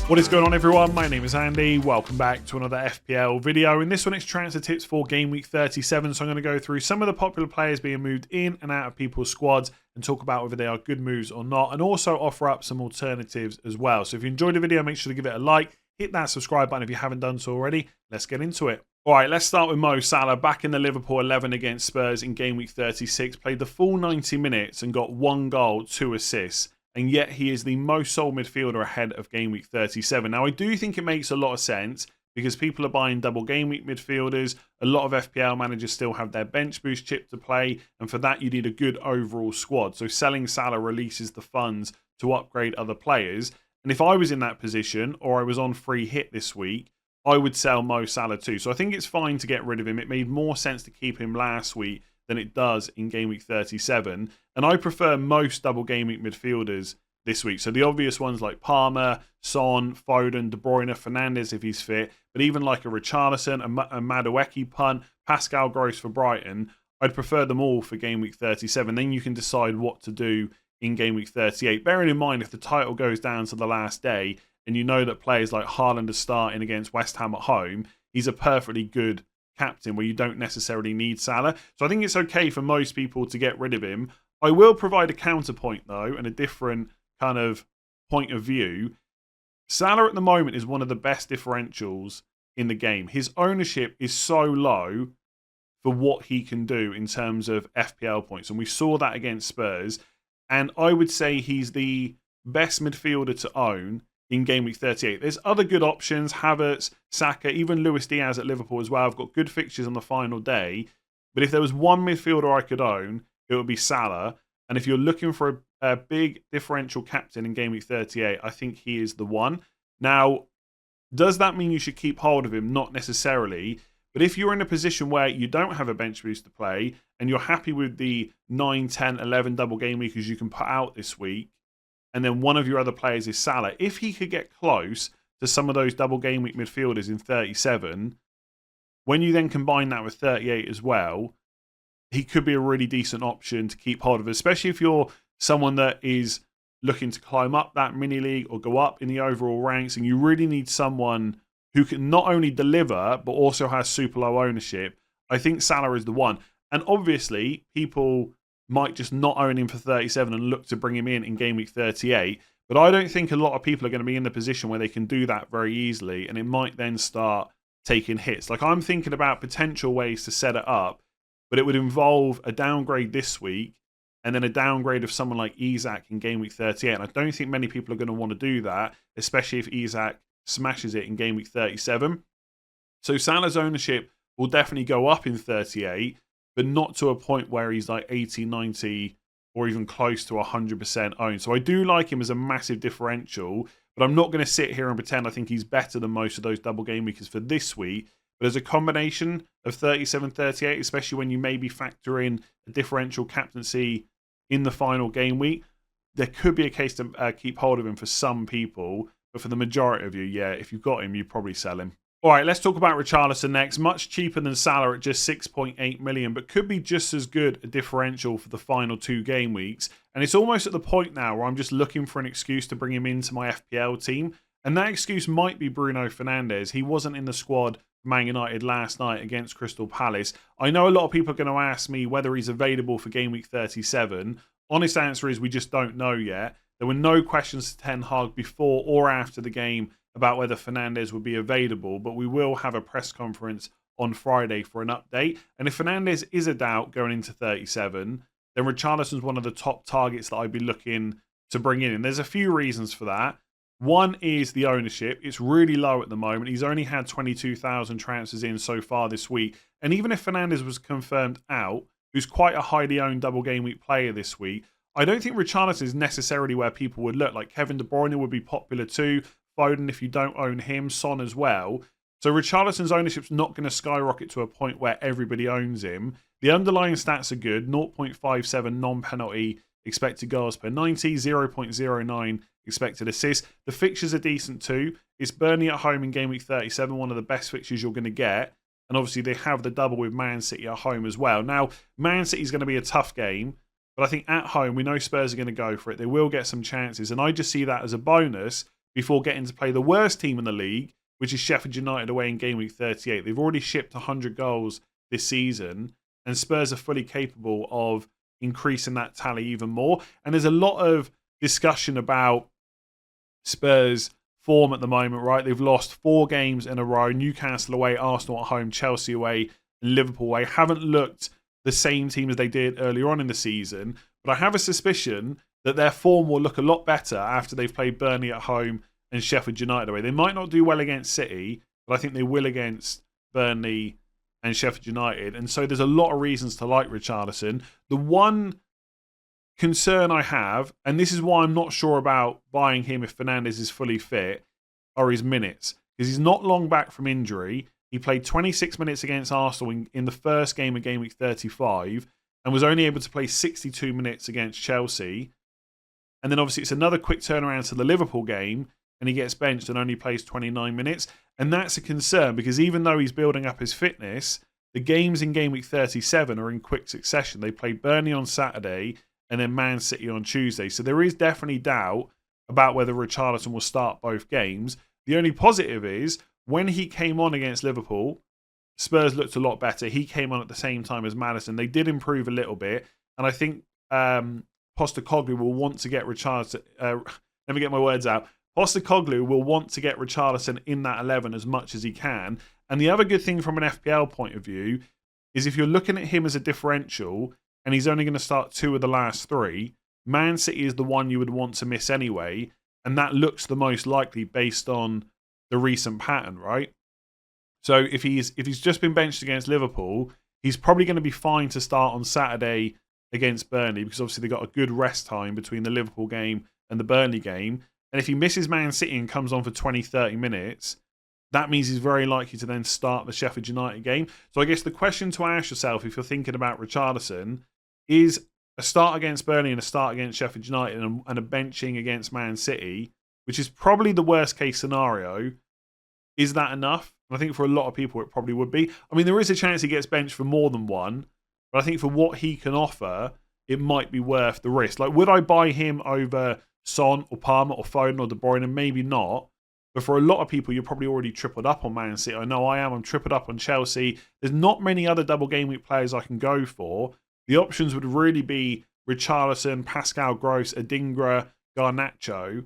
What is going on, everyone? My name is Andy. Welcome back to another FPL video. In this one, it's transfer tips for game week 37. So I'm going to go through some of the popular players being moved in and out of people's squads and talk about whether they are good moves or not, and also offer up some alternatives as well. So if you enjoyed the video, make sure to give it a like, hit that subscribe button if you haven't done so already. Let's get into it. All right, let's start with Mo Salah, back in the Liverpool 11 against Spurs in game week 36. Played the full 90 minutes and got 1 goal, 2 assists. And yet he is the most sold midfielder ahead of game week 37. Now, I do think it makes a lot of sense because people are buying double game week midfielders. A lot of FPL managers still have their bench boost chip to play. And for that, you need a good overall squad. So selling Salah releases the funds to upgrade other players. And if I was in that position or I was on free hit this week, I would sell Mo Salah too. So I think it's fine to get rid of him. It made more sense to keep him last week than it does in game week 37. And I prefer most double game week midfielders this week. So the obvious ones like Palmer, Son, Foden, De Bruyne, Fernandes if he's fit, but even like a Richarlison, a Madueke punt, Pascal Gross for Brighton, I'd prefer them all for game week 37. Then you can decide what to do in game week 38. Bearing in mind, if the title goes down to the last day and you know that players like Haaland are starting against West Ham at home, he's a perfectly good captain where you don't necessarily need Salah. So I think it's okay for most people to get rid of him. I will provide a counterpoint though, and a different kind of point of view. Salah at the moment is one of the best differentials in the game. His ownership is so low for what he can do in terms of FPL points. And we saw that against Spurs. And I would say he's the best midfielder to own in game week 38. There's other good options. Havertz, Saka, even Luis Diaz at Liverpool as well. I've got good fixtures on the final day. But if there was one midfielder I could own, it would be Salah. And if you're looking for a big differential captain in game week 38, I think he is the one. Now, does that mean you should keep hold of him? Not necessarily. But if you're in a position where you don't have a bench boost to play and you're happy with the 9, 10, 11 double game weekers you can put out this week, and then one of your other players is Salah, if he could get close to some of those double game week midfielders in 37, when you then combine that with 38 as well, he could be a really decent option to keep hold of, especially if you're someone that is looking to climb up that mini league or go up in the overall ranks, and you really need someone who can not only deliver but also has super low ownership. I think Salah is the one. And obviously, people might just not own him for 37 and look to bring him in game week 38. But I don't think a lot of people are going to be in the position where they can do that very easily, and it might then start taking hits. Like, I'm thinking about potential ways to set it up, but it would involve a downgrade this week and then a downgrade of someone like Isak in game week 38. And I don't think many people are going to want to do that, especially if Isak smashes it in game week 37. So Salah's ownership will definitely go up in 38, but not to a point where he's like 80, 90, or even close to 100% owned. So I do like him as a massive differential, but I'm not going to sit here and pretend I think he's better than most of those double game weekers for this week. But as a combination of 37, 38, especially when you maybe factor in a differential captaincy in the final game week, there could be a case to keep hold of him for some people. But for the majority of you, yeah, if you've got him, you'd probably sell him. All right, let's talk about Richarlison next. Much cheaper than Salah at just 6.8 million, but could be just as good a differential for the final 2 game weeks. And it's almost at the point now where I'm just looking for an excuse to bring him into my FPL team. And that excuse might be Bruno Fernandes. He wasn't in the squad for Man United last night against Crystal Palace. I know a lot of people are going to ask me whether he's available for game week 37. Honest answer is we just don't know yet. There were no questions to Ten Hag before or after the game about whether Fernandes would be available, but we will have a press conference on Friday for an update. And if Fernandes is a doubt going into 37, then Richarlison's one of the top targets that I'd be looking to bring in. And there's a few reasons for that. One is the ownership. It's really low at the moment. He's only had 22,000 transfers in so far this week. And even if Fernandes was confirmed out, who's quite a highly owned double game week player this week, I don't think Richarlison is necessarily where people would look. Like Kevin De Bruyne would be popular too. Foden, if you don't own him, Son as well. So Richarlison's ownership's not going to skyrocket to a point where everybody owns him. The underlying stats are good. 0.57 non-penalty expected goals per 90, 0.09 expected assists. The fixtures are decent too. It's Burnley at home in game week 37, one of the best fixtures you're going to get. And obviously they have the double with Man City at home as well. Now, Man City's going to be a tough game, but I think at home, we know Spurs are going to go for it. They will get some chances. And I just see that as a bonus before getting to play the worst team in the league, which is Sheffield United away in game week 38. They've already shipped 100 goals this season, and Spurs are fully capable of increasing that tally even more. And there's a lot of discussion about Spurs' form at the moment, right? They've lost 4 games in a row: Newcastle away, Arsenal at home, Chelsea away, and Liverpool away. Haven't looked the same team as they did earlier on in the season, but I have a suspicion that their form will look a lot better after they've played Burnley at home and Sheffield United away. They might not do well against City, but I think they will against Burnley and Sheffield United. And so there's a lot of reasons to like Richarlison. The one concern I have, and this is why I'm not sure about buying him if Fernandes is fully fit, are his minutes. Because he's not long back from injury. He played 26 minutes against Arsenal in the first game of game week 35 and was only able to play 62 minutes against Chelsea. And then obviously it's another quick turnaround to the Liverpool game, and he gets benched and only plays 29 minutes. And that's a concern, because even though he's building up his fitness, the games in game week 37 are in quick succession. They play Burnley on Saturday and then Man City on Tuesday. So there is definitely doubt about whether Richarlison will start both games. The only positive is, when he came on against Liverpool, Spurs looked a lot better. He came on at the same time as Maddison. They did improve a little bit. And I think Postecoglou will want to get Richarlison... let me get my words out. Postecoglou will want to get Richarlison in that 11 as much as he can. And the other good thing from an FPL point of view is, if you're looking at him as a differential and he's only going to start 2 of the last 3, Man City is the one you would want to miss anyway. And that looks the most likely based on the recent pattern, right? So if he's just been benched against Liverpool, he's probably going to be fine to start on Saturday against Burnley, because obviously they got a good rest time between the Liverpool game and the Burnley game. And if he misses Man City and comes on for 20, 30 minutes, that means he's very likely to then start the Sheffield United game. So I guess the question to ask yourself, if you're thinking about Richarlison, is a start against Burnley and a start against Sheffield United and a benching against Man City, which is probably the worst case scenario, is that enough? And I think for a lot of people it probably would be. I mean, there is a chance he gets benched for more than one, but I think for what he can offer, it might be worth the risk. Like, would I buy him over Son or Palmer or Foden or De Bruyne? Maybe not. But for a lot of people, you're probably already tripled up on Man City. I know I am. I'm tripled up on Chelsea. There's not many other double game week players I can go for. The options would really be Richarlison, Pascal Gross, Adingra, Garnacho.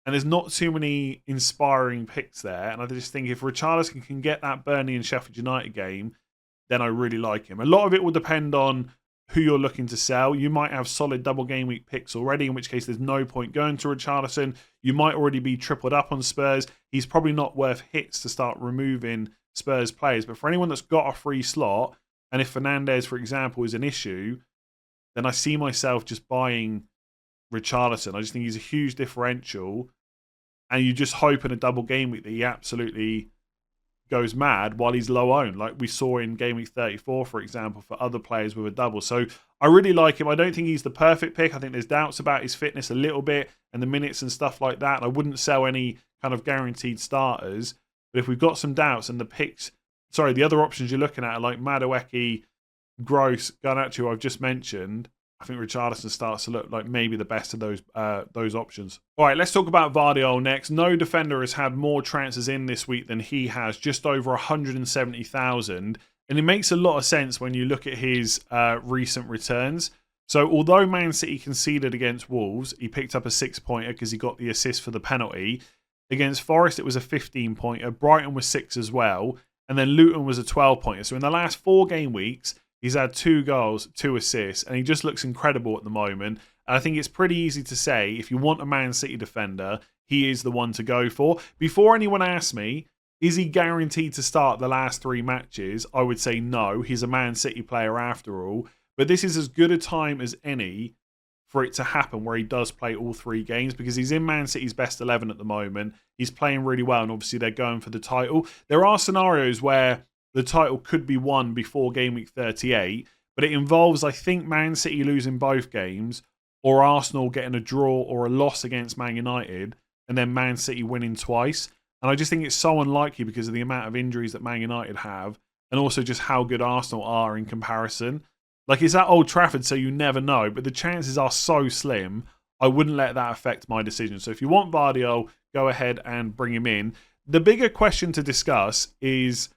And there's not too many inspiring picks there. And I just think if Richarlison can get that Burnley and Sheffield United game, then I really like him. A lot of it will depend on who you're looking to sell. You might have solid double game week picks already, in which case there's no point going to Richarlison. You might already be tripled up on Spurs. He's probably not worth hits to start removing Spurs players. But for anyone that's got a free slot, and if Fernandes, for example, is an issue, then I see myself just buying Richarlison. I just think he's a huge differential, and you just hope in a double game week that he absolutely goes mad while he's low owned, like we saw in game week 34, for example, for other players with a double. So I really like him. I don't think he's the perfect pick. I think there's doubts about his fitness a little bit and the minutes and stuff like that. I wouldn't sell any kind of guaranteed starters, but if we've got some doubts and the other options you're looking at are like Madueke, Gross, Garnacho I've just mentioned, I think Richarlison starts to look like maybe the best of those options. All right, let's talk about Gvardiol next. No defender has had more transfers in this week than he has, just over 170,000. And it makes a lot of sense when you look at his recent returns. So although Man City conceded against Wolves, he picked up a 6-pointer because he got the assist for the penalty. Against Forest, it was a 15-pointer. Brighton was 6 as well. And then Luton was a 12-pointer. So in the last 4 game weeks, he's had 2 goals, 2 assists, and he just looks incredible at the moment. And I think it's pretty easy to say, if you want a Man City defender, he is the one to go for. Before anyone asks me, is he guaranteed to start the last 3 matches? I would say no. He's a Man City player after all. But this is as good a time as any for it to happen where he does play all 3 games, because he's in Man City's best 11 at the moment. He's playing really well, and obviously they're going for the title. There are scenarios where the title could be won before game week 38, but it involves, I think, Man City losing both games, or Arsenal getting a draw or a loss against Man United, and then Man City winning twice. And I just think it's so unlikely because of the amount of injuries that Man United have, and also just how good Arsenal are in comparison. Like, it's at Old Trafford, so you never know, but the chances are so slim. I wouldn't let that affect my decision. So if you want Gvardiol, go ahead and bring him in. The bigger question to discuss is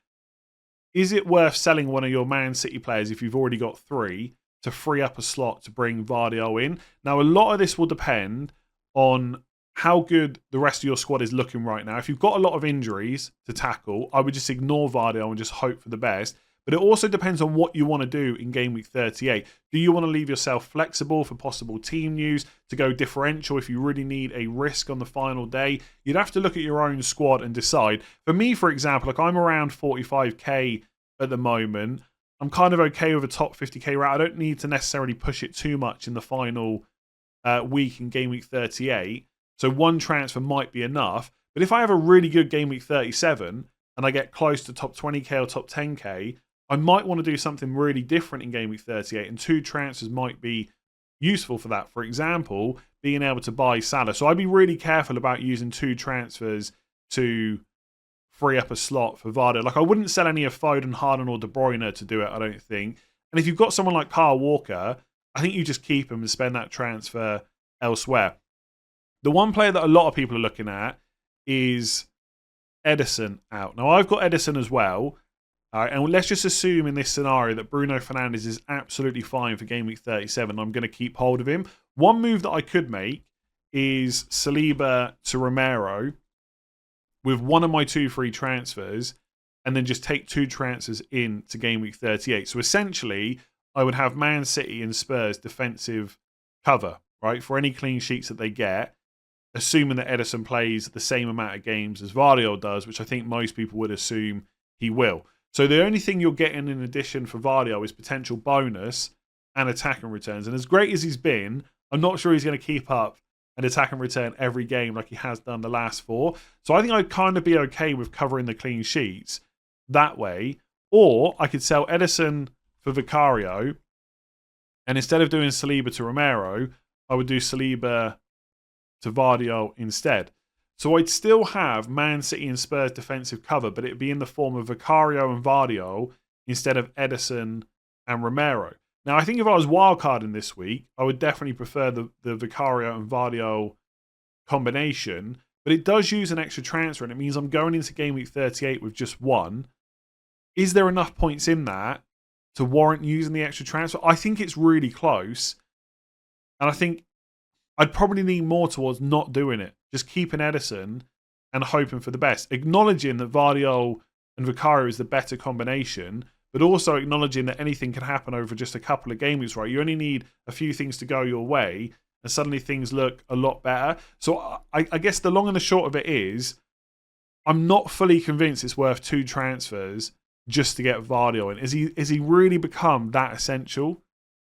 it worth selling one of your Man City players if you've already got 3 to free up a slot to bring Gvardiol in? Now, a lot of this will depend on how good the rest of your squad is looking right now. If you've got a lot of injuries to tackle, I would just ignore Gvardiol and just hope for the best. But it also depends on what you want to do in game week 38. Do you want to leave yourself flexible for possible team news, to go differential if you really need a risk on the final day? You'd have to look at your own squad and decide. For me, for example, like I'm around 45k at the moment. I'm kind of okay with a top 50k route. I don't need to necessarily push it too much in the final week in game week 38. So one transfer might be enough. But if I have a really good game week 37 and I get close to top 20k or top 10k, I might want to do something really different in game week 38, and 2 transfers might be useful for that. For example, being able to buy Salah. So I'd be really careful about using 2 transfers to free up a slot for Gvardiol. Like, I wouldn't sell any of Foden, Haaland or De Bruyne to do it, I don't think. And if you've got someone like Kyle Walker, I think you just keep him and spend that transfer elsewhere. The one player that a lot of people are looking at is Ederson out. Now, I've got Ederson as well. All right, and let's just assume in this scenario that Bruno Fernandes is absolutely fine for game week 37. I'm going to keep hold of him. One move that I could make is Saliba to Romero with one of my 2 free transfers, and then just take 2 transfers in to game week 38. So essentially, I would have Man City and Spurs defensive cover, right, for any clean sheets that they get, assuming that Ederson plays the same amount of games as Gvardiol does, which I think most people would assume he will. So the only thing you're getting in addition for Gvardiol is potential bonus and attacking returns. And as great as he's been, I'm not sure he's going to keep up an attack and return every game like he has done the last 4. So I think I'd kind of be okay with covering the clean sheets that way. Or I could sell Ederson for Vicario, and instead of doing Saliba to Romero, I would do Saliba to Gvardiol instead. So I'd still have Man City and Spurs defensive cover, but it'd be in the form of Vicario and Gvardiol instead of Ederson and Romero. Now, I think if I was wildcarding this week, I would definitely prefer the Vicario and Gvardiol combination, but it does use an extra transfer, and it means I'm going into game week 38 with just 1. Is there enough points in that to warrant using the extra transfer? I think it's really close, and I think I'd probably lean more towards not doing it. Just keeping Ederson and hoping for the best. Acknowledging that Gvardiol and Vicario is the better combination, but also acknowledging that anything can happen over just a couple of game weeks, right? You only need a few things to go your way, and suddenly things look a lot better. So I guess the long and the short of it is, I'm not fully convinced it's worth 2 transfers just to get Gvardiol in. Is he really become that essential?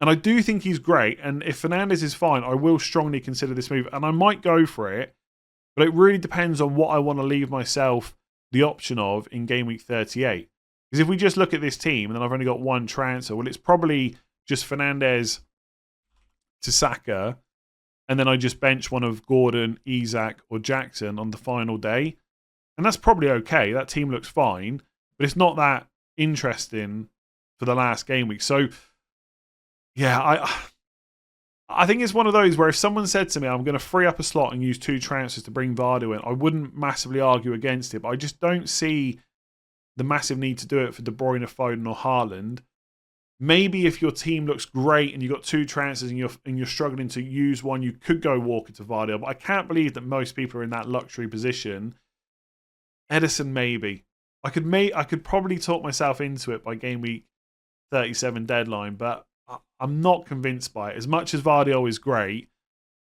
And I do think he's great. And if Fernandes is fine, I will strongly consider this move. And I might go for it. But it really depends on what I want to leave myself the option of in game week 38. Because if we just look at this team, and then I've only got 1 transfer, well, it's probably just Fernandes to Saka. And then I just bench one of Gordon, Isak, or Jackson on the final day. And that's probably okay. That team looks fine. But it's not that interesting for the last game week. So, yeah, I think it's one of those where if someone said to me, I'm going to free up a slot and use 2 transfers to bring Gvardiol in, I wouldn't massively argue against it. But I just don't see the massive need to do it for De Bruyne, Foden, or Haaland. Maybe if your team looks great and you've got 2 transfers and you're struggling to use one, you could go Walker to Gvardiol. But I can't believe that most people are in that luxury position. Ederson, maybe. I could probably talk myself into it by game week 37 deadline, but I'm not convinced by it. As much as Gvardiol is great,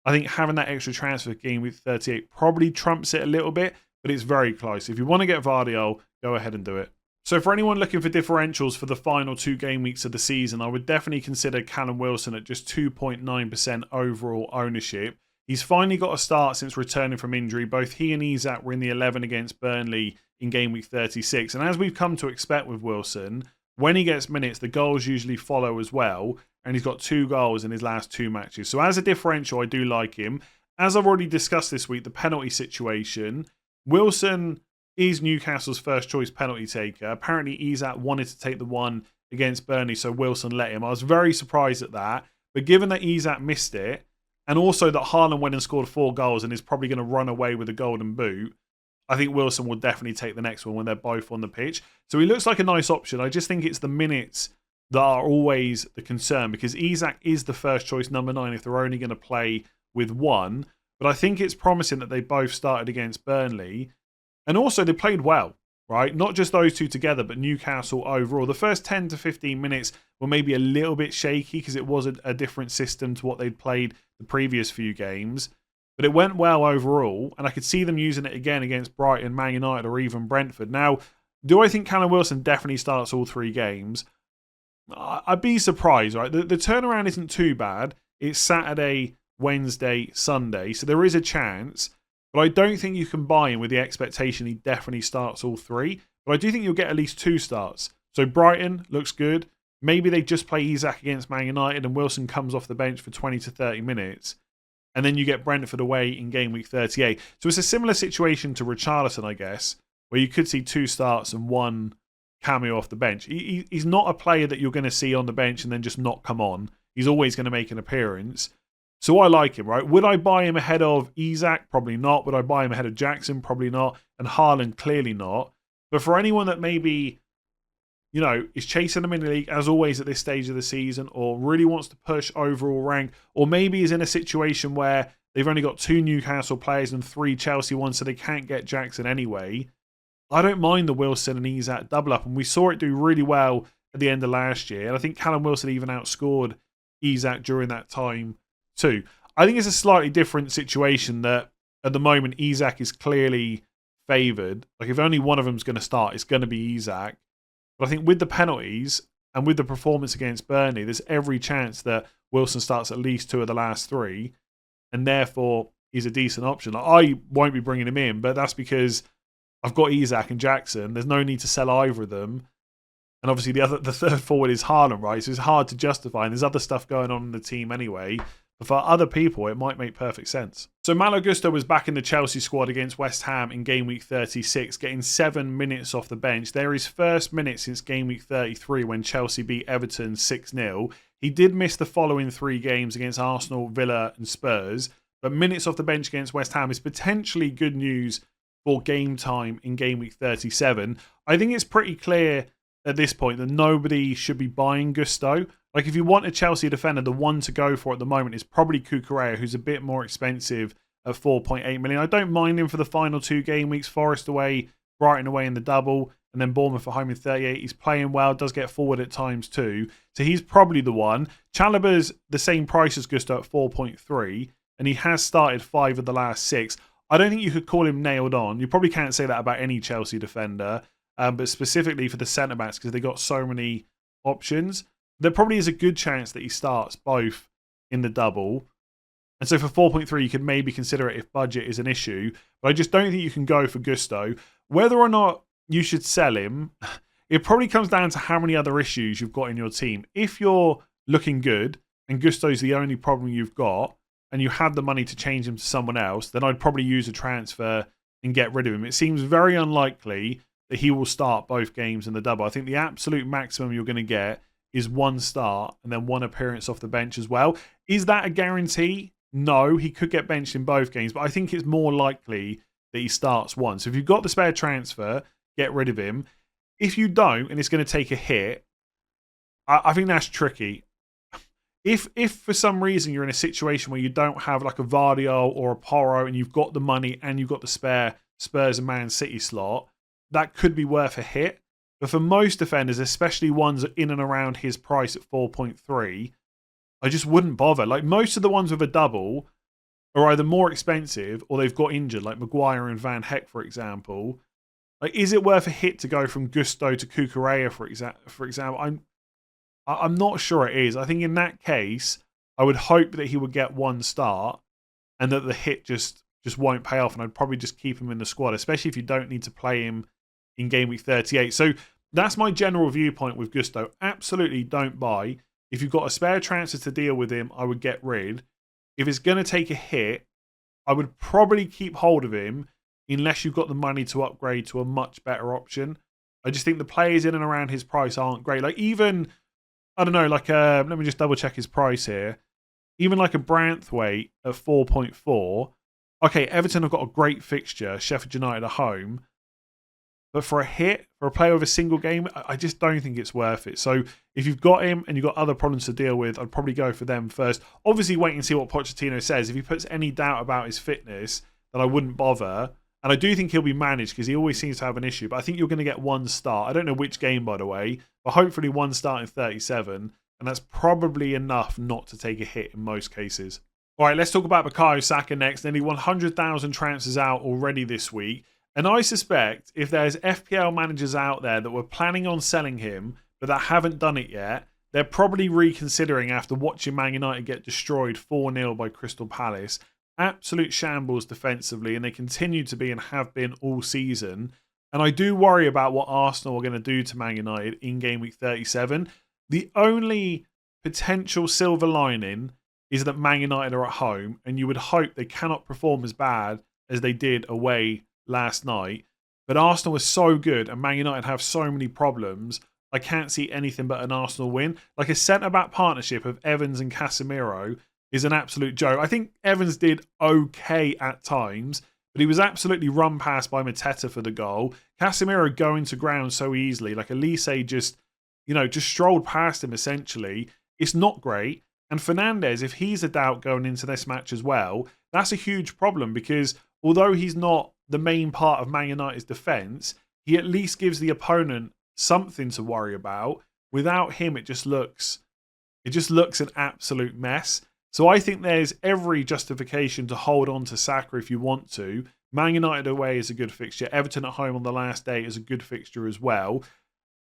I think having that extra transfer game week 38 probably trumps it a little bit, but it's very close. If you want to get Gvardiol, go ahead and do it. So for anyone looking for differentials for the final 2 game weeks of the season, I would definitely consider Callum Wilson at just 2.9% overall ownership. He's finally got a start since returning from injury. Both he and Isak were in the 11 against Burnley in game week 36. And as we've come to expect with Wilson, when he gets minutes, the goals usually follow as well. And he's got 2 goals in his last 2 matches. So as a differential, I do like him. As I've already discussed this week, the penalty situation. Wilson is Newcastle's first choice penalty taker. Apparently, Isak wanted to take the one against Burnley, so Wilson let him. I was very surprised at that. But given that Isak missed it, and also that Haaland went and scored 4 goals and is probably going to run away with the golden boot, I think Wilson will definitely take the next one when they're both on the pitch. So he looks like a nice option. I just think it's the minutes that are always the concern, because Isak is the first choice number 9 if they're only going to play with one. But I think it's promising that they both started against Burnley. And also they played well, right? Not just those two together, but Newcastle overall. The first 10 to 15 minutes were maybe a little bit shaky because it was a different system to what they'd played the previous few games. But it went well overall, and I could see them using it again against Brighton, Man United, or even Brentford. Now, do I think Callum Wilson definitely starts all 3 games? I'd be surprised, right? The turnaround isn't too bad. It's Saturday, Wednesday, Sunday, so there is a chance. But I don't think you can buy him with the expectation he definitely starts all 3. But I do think you'll get at least 2 starts. So Brighton looks good. Maybe they just play Isak against Man United and Wilson comes off the bench for 20 to 30 minutes. And then you get Brentford away in game week 38. So it's a similar situation to Richarlison, I guess, where you could see 2 starts and 1 cameo off the bench. He's not a player that you're going to see on the bench and then just not come on. He's always going to make an appearance. So I like him, right? Would I buy him ahead of Isak? Probably not. Would I buy him ahead of Jackson? Probably not. And Haaland? Clearly not. But for anyone that maybe, is chasing them in the league, as always at this stage of the season, or really wants to push overall rank, or maybe is in a situation where they've only got 2 Newcastle players and 3 Chelsea ones, so they can't get Jackson anyway, I don't mind the Wilson and Isak double up. And we saw it do really well at the end of last year. And I think Callum Wilson even outscored Isak during that time too. I think it's a slightly different situation that at the moment Isak is clearly favoured. Like if only one of them's going to start, it's going to be Isak. But I think with the penalties and with the performance against Burnley, there's every chance that Wilson starts at least 2 of the last 3, and therefore he's a decent option. I won't be bringing him in, but that's because I've got Isak and Jackson. There's no need to sell either of them. And obviously the third forward is Haaland, right? So it's hard to justify. And there's other stuff going on in the team anyway. But for other people, it might make perfect sense. So Malo Gusto was back in the Chelsea squad against West Ham in game week 36, getting 7 minutes off the bench. They're his first minutes since game week 33 when Chelsea beat Everton 6-0. He did miss the following 3 games against Arsenal, Villa and Spurs. But minutes off the bench against West Ham is potentially good news for game time in game week 37. I think it's pretty clear at this point that nobody should be buying Gusto. Like if you want a Chelsea defender, the one to go for at the moment is probably Cucurella, who's a bit more expensive at 4.8 million. I don't mind him for the final 2 game weeks. Forest away, Brighton away in the double, and then Bournemouth at home in 38. He's playing well, does get forward at times too. So he's probably the one. Chalobah's the same price as Gusto at 4.3, and he has started 5 of the last 6. I don't think you could call him nailed on. You probably can't say that about any Chelsea defender, but specifically for the centre-backs because they got so many options. There probably is a good chance that he starts both in the double. And so for 4.3, you could maybe consider it if budget is an issue. But I just don't think you can go for Gusto. Whether or not you should sell him, it probably comes down to how many other issues you've got in your team. If you're looking good and Gusto's the only problem you've got, and you had the money to change him to someone else, then I'd probably use a transfer and get rid of him. It seems very unlikely that he will start both games in the double. I think the absolute maximum you're going to get is 1 start and then 1 appearance off the bench as well. Is that a guarantee? No, he could get benched in both games, but I think it's more likely that he starts 1. So if you've got the spare transfer, get rid of him. If you don't, and it's going to take a hit, I think that's tricky. If for some reason you're in a situation where you don't have like a Gvardiol or a Porro and you've got the money and you've got the spare Spurs and Man City slot, that could be worth a hit. But for most defenders, especially ones in and around his price at 4.3, I just wouldn't bother. Like most of the ones with a double are either more expensive or they've got injured, like Maguire and Van Heck, for example. Like, is it worth a hit to go from Gusto to Cucurella, for example? I'm not sure it is. I think in that case, I would hope that he would get 1 start and that the hit just won't pay off. And I'd probably just keep him in the squad, especially if you don't need to play him in game week 38. So that's my general viewpoint with Gusto. Absolutely don't buy. If you've got a spare transfer to deal with him, I would get rid. If it's going to take a hit, I would probably keep hold of him unless you've got the money to upgrade to a much better option. I just think the players in and around his price aren't great. Like even... I don't know, like, let me just double check his price here. even like a Branthwaite at 4.4. Okay, Everton have got a great fixture, Sheffield United at home. But for a hit, for a player with a single game, I just don't think it's worth it. So if you've got him and you've got other problems to deal with, I'd probably go for them first. Obviously, wait and see what Pochettino says. If he puts any doubt about his fitness, then I wouldn't bother. And I do think he'll be managed because he always seems to have an issue. But I think you're going to get one start. I don't know which game, by the way, but hopefully one start in 37. And that's probably enough not to take a hit in most cases. All right, let's talk about Bukayo Saka next. Nearly 100,000 transfers out already this week. And I suspect if there's FPL managers out there that were planning on selling him, but that haven't done it yet, they're probably reconsidering after watching Man United get destroyed 4-0 by Crystal Palace. Absolute shambles defensively, and they continue to be and have been all season. And I do worry about what Arsenal are going to do to Man United in game week 37. The only potential silver lining is that Man United are at home, and you would hope they cannot perform as bad as they did away last night. But Arsenal was so good and Man United have so many problems. I can't see anything but an Arsenal win. Like a centre-back partnership of Evans and Casemiro is an absolute joke. I think Evans did okay at times, but he was absolutely run past by Mateta for the goal. Casemiro going to ground so easily. Like Elise just strolled past him essentially. It's not great. And Fernandes, if he's a doubt going into this match as well, that's a huge problem because although he's not the main part of Man United's defence, he at least gives the opponent something to worry about. Without him, it just looks an absolute mess. So I think there's every justification to hold on to Saka if you want to. Man United away is a good fixture. Everton at home on the last day is a good fixture as well.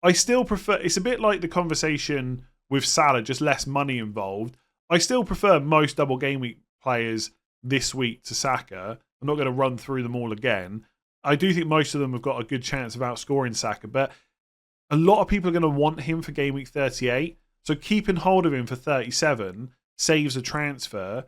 I still prefer, it's a bit like the conversation with Salah, just less money involved. I still prefer most double game week players this week to Saka. I'm not going to run through them all again. I do think most of them have got a good chance of outscoring Saka, but a lot of people are going to want him for game week 38. So keeping hold of him for 37 saves a transfer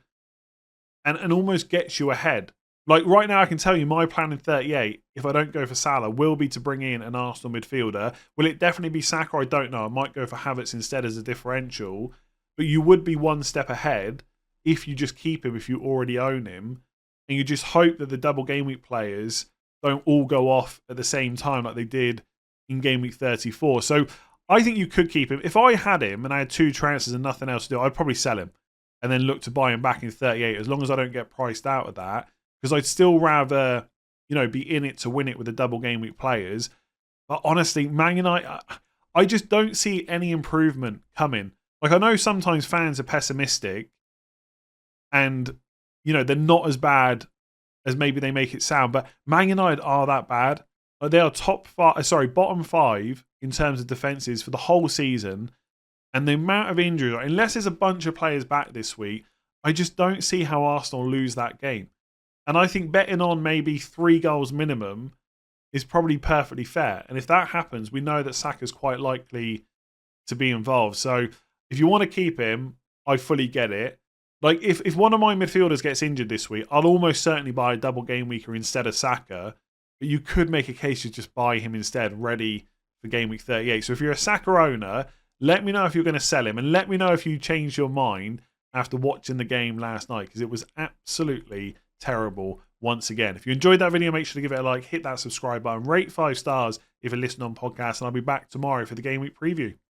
and almost gets you ahead. Like right now, I can tell you my plan in 38, if I don't go for Salah, will be to bring in an Arsenal midfielder. Will it definitely be Saka? I don't know. I might go for Havertz instead as a differential. But you would be one step ahead if you just keep him, if you already own him. And you just hope that the double game week players don't all go off at the same time like they did in game week 34. So I think you could keep him. If I had him and I had two transfers and nothing else to do, I'd probably sell him and then look to buy him back in 38 as long as I don't get priced out of that. Because I'd still rather, be in it to win it with the double game week players. But honestly, Man United, I just don't see any improvement coming. Like I know sometimes fans are pessimistic and they're not as bad as maybe they make it sound, but Man United are that bad. Like they are bottom 5 in terms of defences for the whole season. And the amount of injuries, unless there's a bunch of players back this week, I just don't see how Arsenal lose that game. And I think betting on maybe 3 goals minimum is probably perfectly fair. And if that happens, we know that Saka's quite likely to be involved. So if you want to keep him, I fully get it. Like, if one of my midfielders gets injured this week, I'll almost certainly buy a double game weeker instead of Saka. But you could make a case to just buy him instead, ready for game week 38. So if you're a Saka owner, let me know if you're going to sell him. And let me know if you changed your mind after watching the game last night, because it was absolutely terrible once again. If you enjoyed that video, make sure to give it a like, hit that subscribe button, rate 5 stars if you're listening on podcast, and I'll be back tomorrow for the game week preview.